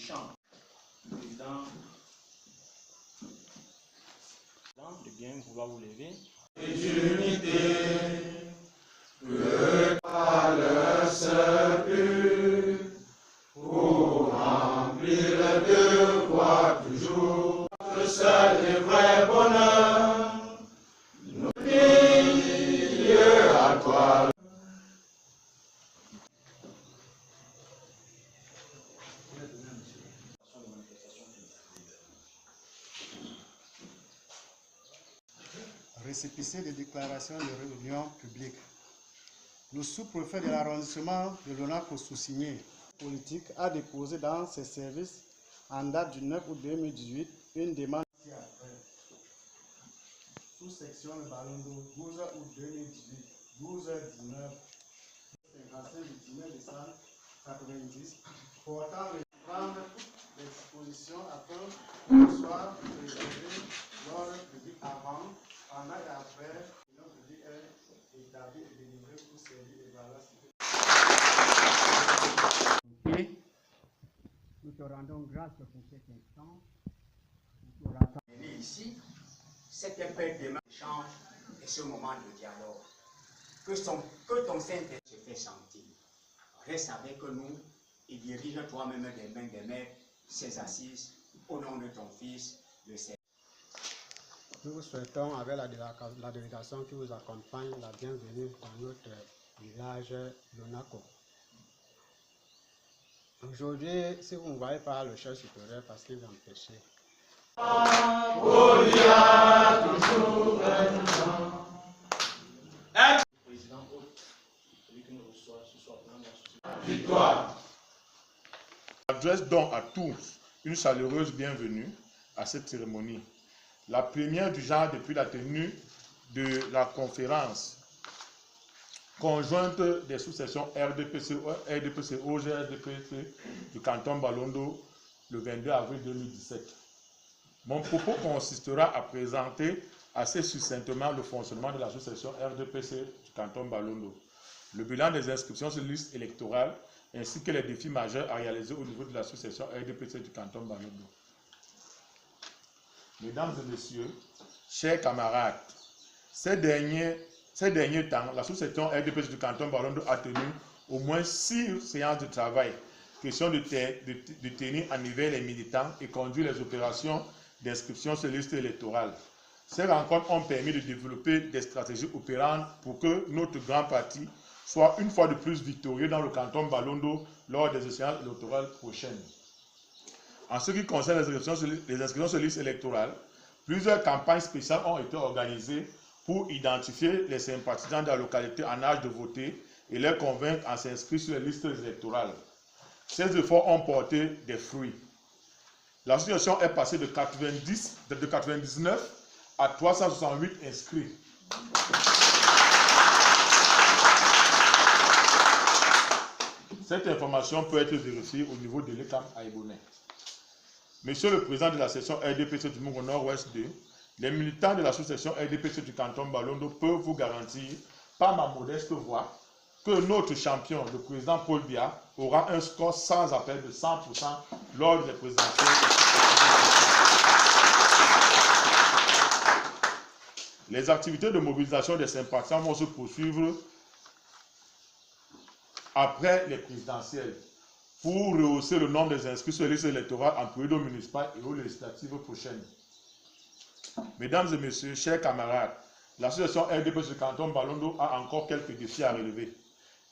champ. Le président de bien vouloir vous lever. Et d'unité, que par le seul but, pour remplir le devoir toujours, le seul et vrai bonheur, nous prions à toi. Récépissé de déclaration de réunion publique. Le sous-préfet de l'arrondissement de l'ONACO sous-signé politique a déposé dans ses services en date du 9 août 2018 une demande sous-section de Balondo 12 août 2018, 12h19, 55 du 19 décembre 90 portant le prendre toutes les dispositions afin que soit préservé l'ordre public avant, pendant et après, l'ordre public est établi et délivré pour servir et valeur. Nous te rendons grâce pour cet instant. Ici, c'est un peu d'échange et ce moment de dialogue. Que ton Saint-Esprit se fait sentir. Reste avec nous et dirige toi-même des mains des maîtres ces assises au nom de ton Fils, le Seigneur. Nous vous souhaitons, avec la délégation qui vous accompagne, la bienvenue dans notre village Lonaco. Aujourd'hui, si vous ne voyez pas le chef supérieur parce qu'il est empêché. Président hôte, celui qui nous reçoit ce soir dans la société. Victoire. J'adresse donc à tous une chaleureuse bienvenue à cette cérémonie. La première du genre depuis la tenue de la conférence conjointe des sous-sections RDPC, OG, RDPC du canton Balondo le 22 avril 2017. Mon propos consistera à présenter assez succinctement le fonctionnement de la sous-section RDPC du canton Balondo, le bilan des inscriptions sur liste électorale ainsi que les défis majeurs à réaliser au niveau de la sous-section RDPC du canton Balondo. Mesdames et messieurs, chers camarades, ces derniers temps, la sous-section RDPC du canton Balondo a tenu au moins 6 séances de travail, question de tenir en éveil les militants et conduire les opérations d'inscription sur liste électorale. Ces rencontres ont permis de développer des stratégies opérantes pour que notre grand parti soit une fois de plus victorieux dans le canton Balondo lors des échéances électorales prochaines. En ce qui concerne les inscriptions sur liste électorale, plusieurs campagnes spéciales ont été organisées pour identifier les sympathisants de la localité en âge de voter et les convaincre à s'inscrire sur les listes électorales. Ces efforts ont porté des fruits. La situation est passée de 99 à 368 inscrits. Cette information peut être vérifiée au niveau de l'ECAM Aïbonais. Monsieur le Président de la section RDPC du Moungo Nord-Ouest 2, les militants de la sous-section RDPC du canton Balondo peuvent vous garantir, par ma modeste voix, que notre champion, le président Paul Biya, aura un score sans appel de 100% lors des présidentielles. Les activités de mobilisation des sympathisants vont se poursuivre après les présidentielles pour rehausser le nombre des inscrits sur les listes électorales en période municipale et aux législatives prochaines. Mesdames et messieurs, chers camarades, l'association RDPC du canton Balondo a encore quelques défis à relever,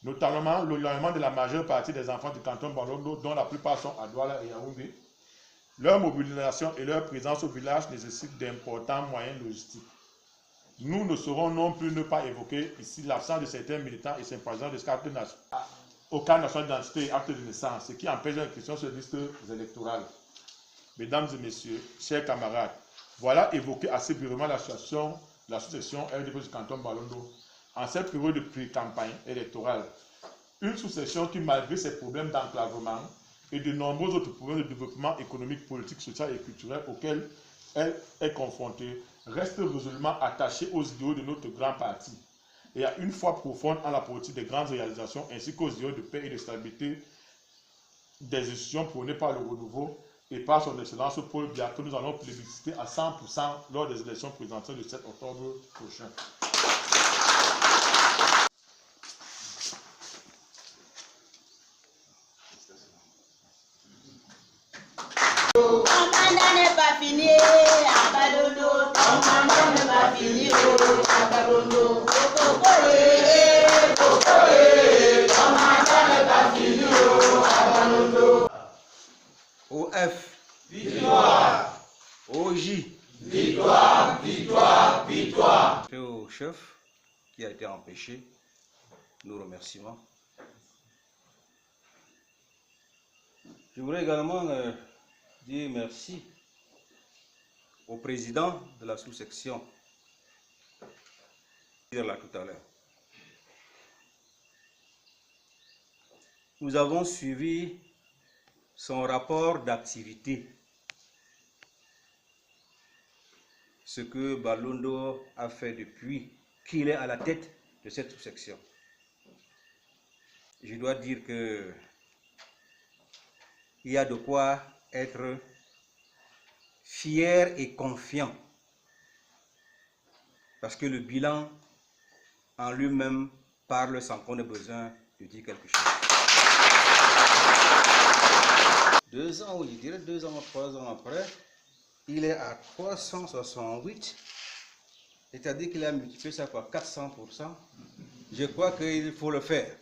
notamment l'éloignement de la majeure partie des enfants du canton Balondo, dont la plupart sont à Douala et Yaoundé. Leur mobilisation et leur présence au village nécessitent d'importants moyens logistiques. Nous ne saurons non plus ne pas évoquer ici l'absence de certains militants et sympathisants de aucun national d'identité et acte de naissance, ce qui empêche l'inscription sur les listes électorales. Mesdames et messieurs, chers camarades, voilà évoqué assez brièvement la sous-section RDPC du canton Balondo en cette période de pré-campagne électorale. Une sous-section qui, malgré ses problèmes d'enclavement et de nombreux autres problèmes de développement économique, politique, social et culturel auxquels elle est confrontée, reste résolument attachée aux idéaux de notre grand parti et a une foi profonde en la politique des grandes réalisations ainsi qu'aux idéaux de paix et de stabilité des institutions prônées par le renouveau et par son excellence Paul Biya que nous allons plébisciter à 100% lors des élections présidentielles du 7 octobre prochain. Ton mandat n'est pas fini, à Balondo. Ton mandat n'est pas fini, à Balondo. Ton mandat n'est pas fini, à Balondo. OF. Victoire. OJ. Victoire, victoire, victoire. Au chef qui a été empêché, nous remercions. Je voudrais également dire merci au président de la sous-section, là tout à l'heure. Nous avons suivi son rapport d'activité, ce que Balondo a fait depuis qu'il est à la tête de cette sous-section. Je dois dire que il y a de quoi être fier et confiant, parce que le bilan en lui-même parle sans qu'on ait besoin de dire quelque chose. 2 ans, ou je dirais 2 ans, 3 ans après, il est à 368, c'est-à-dire qu'il a multiplié ça par 400%. Je crois qu'il faut le faire.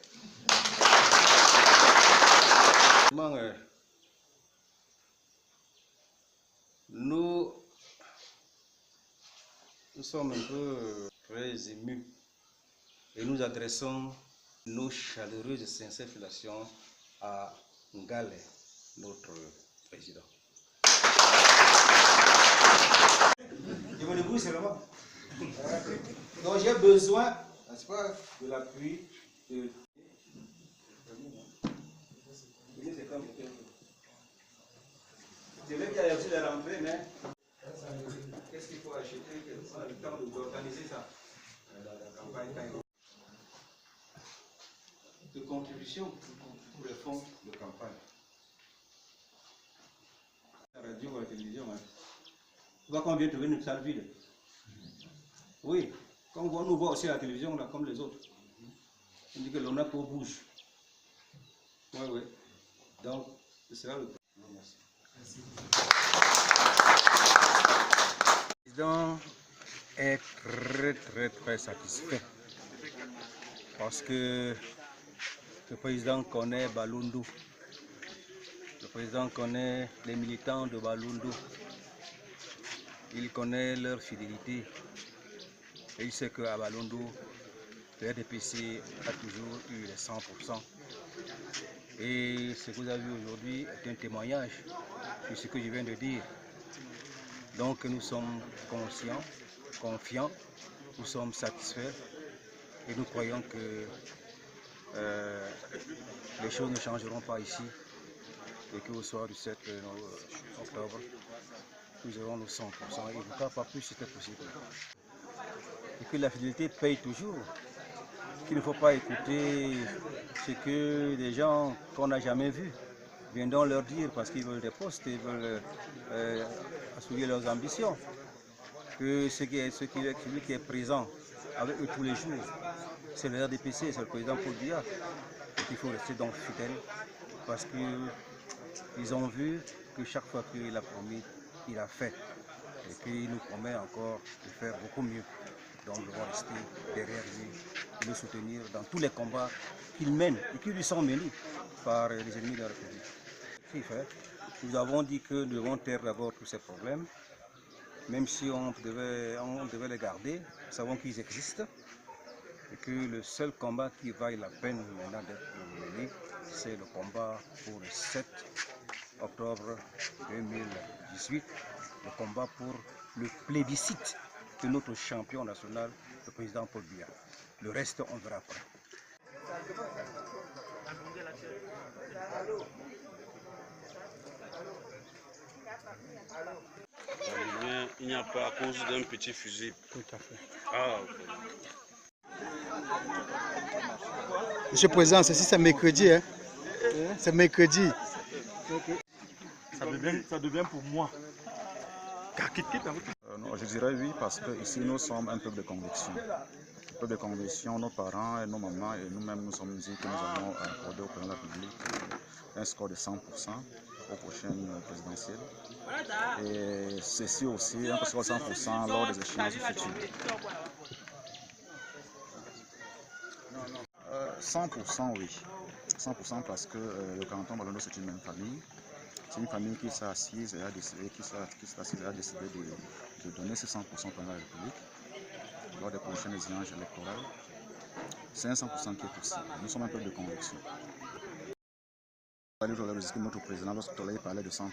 Nous sommes un peu très émus et nous adressons nos chaleureuses et sincères félicitations à Ngale, notre président. Je me débrouille seulement. Donc j'ai besoin, n'est-ce pas, de l'appui de... C'est vrai qu'il y a aussi la rentrée, mais qu'est-ce qu'il faut acheter? On a le temps d'organiser ça. La campagne de contribution pour les fonds de campagne. La radio ou la télévision, hein. Tu vois qu'on vient trouver une salle vide. Oui, quand on nous voit aussi à la télévision, là, comme les autres. On dit que l'on a pour bouge. Oui, oui. Donc, c'est cela le problème. Merci. Le président est très satisfait parce que le président connaît Balondo, le président connaît les militants de Balondo, il connaît leur fidélité et il sait qu'à Balondo, le RDPC a toujours eu les 100%. Et ce que vous avez vu aujourd'hui est un témoignage de ce que je viens de dire. Donc nous sommes conscients, confiants, nous sommes satisfaits et nous croyons que les choses ne changeront pas ici et qu'au soir du 7 octobre, nous aurons nos 100% et pas plus si c'était possible. Et que la fidélité paye toujours. Qu'il ne faut pas écouter ce que des gens qu'on n'a jamais vus viendront leur dire parce qu'ils veulent des postes, ils veulent assouvir leurs ambitions. Que celui qui est présent avec eux tous les jours, c'est le RDPC, c'est le président Paul Biya. Il faut rester donc fidèle parce qu'ils ont vu que chaque fois qu'il a promis, il a fait. Et qu'il nous promet encore de faire beaucoup mieux. Donc nous devons rester derrière lui et le soutenir dans tous les combats qu'il mène et qui lui sont menés par les ennemis de la République. Nous avons dit que nous devons taire d'abord tous ces problèmes, même si on devait les garder, nous savons qu'ils existent et que le seul combat qui vaille la peine maintenant d'être mené, c'est le combat pour le 7 octobre 2018, le combat pour le plébiscite de notre champion national, le président Paul Biya. Le reste, on verra après. Il n'y a pas à cause d'un petit fusil. Tout à fait. Ah, ok. Monsieur le Président, ceci c'est mercredi. Hein? C'est mercredi. Ça devient pour moi. Non, je dirais oui, parce que ici nous sommes un peuple de conviction. Un peuple de conviction, nos parents et nos mamans et nous-mêmes nous sommes dit que nous allons accorder au président de la République un score de 100% aux prochaines présidentielles. Et ceci aussi, un score de 100% lors des échéances futures. 100% oui. 100% parce que le canton Balondo c'est une même famille. C'est une famille qui s'est assise et a décidé, de donner ces 100% pour la République lors des prochaines échéances électorales. C'est un 100% qui est possible. Nous sommes un peuple de conviction. Notre président, lorsqu'il parlait de 100%,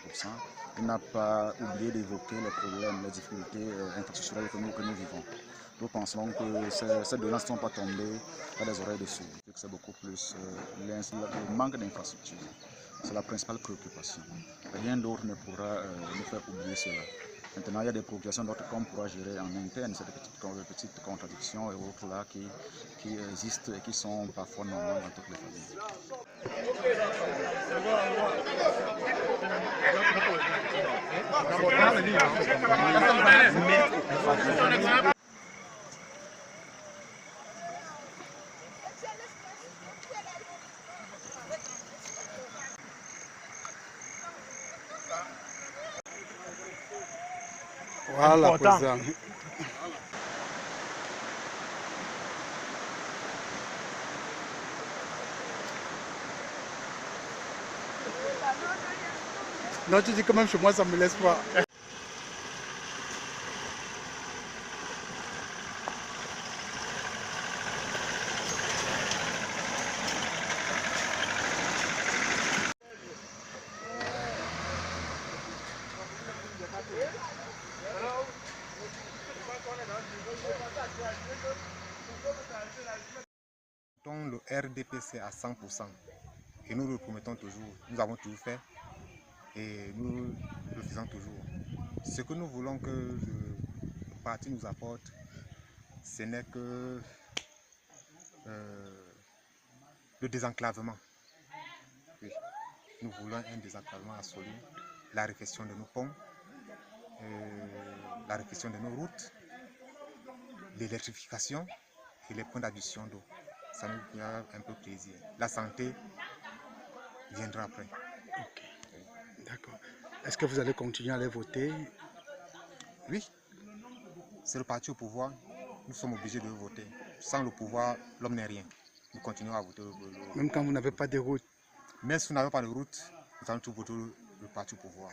il n'a pas oublié d'évoquer les problèmes, les difficultés infrastructurelles que nous vivons. Nous pensons que ces données ne sont pas tombées à des oreilles de sourds. C'est beaucoup plus le manque d'infrastructures. C'est la principale préoccupation. Rien d'autre ne pourra nous faire oublier cela. Maintenant, il y a des préoccupations d'autres qu'on pourra gérer en interne, c'est des petites contradictions et autres là qui existent et qui sont parfois normales dans toutes les familles. Voilà, président. Non, tu dis quand même chez moi, ça ne me laisse pas. Le RDPC à 100% et nous le promettons toujours, nous avons toujours fait et nous le faisons toujours. Ce que nous voulons que le parti nous apporte, ce n'est que le désenclavement. Oui. Nous voulons un désenclavement absolu, la réfection de nos ponts, la réfection de nos routes, l'électrification et les points d'adduction d'eau. Ça nous fera un peu plaisir. La santé viendra après. Ok, d'accord. Est-ce que vous allez continuer à aller voter? Oui, c'est le parti au pouvoir. Nous sommes obligés de voter. Sans le pouvoir, l'homme n'est rien. Nous continuons à voter. Même quand vous n'avez pas de route? Même si vous n'avez pas de route, nous allons tout voter le parti au pouvoir.